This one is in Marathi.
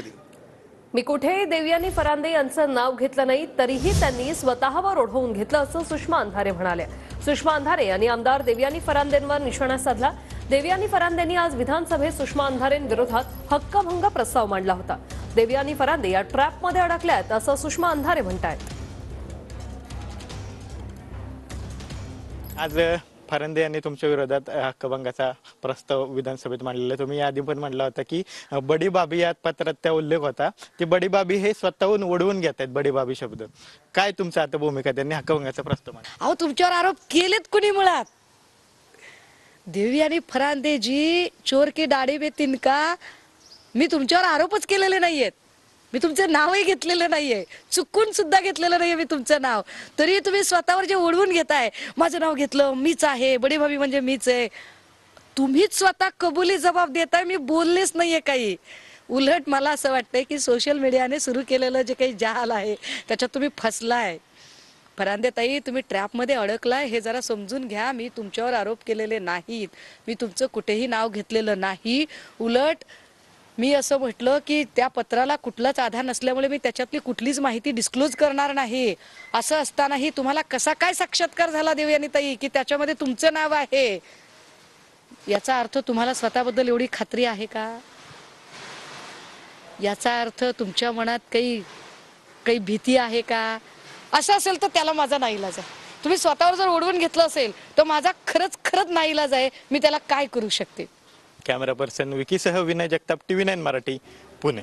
कधी? मी कुठेही देवयानी फरांदे यांचं नाव घेतलं नाही, तरीही त्यांनी स्वतःवर ओढवून घेतलं असं सुषमा अंधारे म्हणाल्या. सुषमा अंधारे यांनी आमदार देवयानी फरांदेंवर निशाणा साधला. देवयानी फरांदेंनी आज विधानसभेत सुषमा अंधारेंविरोधात हक्कभंग प्रस्ताव मांडला होता. देवयानी फरांदे या ट्रॅपमध्ये अडकल्यात असं सुषमा अंधारे म्हणतायत. आज फरांदे यांनी तुमच्या विरोधात हक्कभंगाचा प्रस्ताव विधानसभेत मांडलेला. तुम्ही आधी पण म्हटलं होतं की बडी बाबी या पत्रात त्या उल्लेख होता की बडी बाबी हे स्वतःहून ओढवून घेत आहेत बडी बाबी शब्द. काय तुमचं आता भूमिका त्यांनी हक्कभंगाचा प्रस्ताव मांडला? अहो, तुमच्यावर आरोप केलेत कुणी मुळात? देवयानी फरांदे जी चोर की दाढी में तिनका, मी तुमच्यावर आरोपच केलेले नाहीयेत. मी तुमचं नावही घेतलेलं नाहीये, चुकून सुद्धा घेतलेलं नाहीये मी तुमचं नाव. तरी तुम्ही स्वतःवर जे ओढवून घेताय, माझं नाव घेतलं, मीच आहे, बडी भाभी म्हणजे मीच आहे. तुम्हीच स्वतः कबुली जबाब देताय, मी बोललेच नाहीये काही. उलट मला असं वाटतंय की सोशल मीडियाने सुरू केलेलं जे काही जहाल आहे त्याच्यात तुम्ही फसलाय. फरांदे ताई, तुम्ही ट्रॅपमध्ये अडकलाय हे जरा समजून घ्या. मी तुमच्यावर आरोप केलेले नाहीत, मी तुमचं कुठेही नाव घेतलेलं नाही. उलट मी असं म्हटलं की त्या पत्राला कुठलाच आधार नसल्यामुळे मी त्याच्यातली कुठलीच माहिती डिस्क्लोज करणार नाही. असं असतानाही तुम्हाला कसा काय साक्षात्कार झाला देवयानी ताई की त्याच्यामध्ये तुमचं नाव आहे? याचा अर्थ तुम्हाला स्वतःबद्दल एवढी खात्री आहे का? याचा अर्थ तुमच्या मनात काही भीती आहे का? असं असेल तर त्याला माझा नाईलाज आहे. तुम्ही स्वतःवर जर ओढवून घेतलं असेल तर माझा खरंच नाईलाज आहे. मी त्याला काय करू शकते? कॅमेरा पर्सन विकीसह विनय जगताप, TV9 मराठी, पुणे.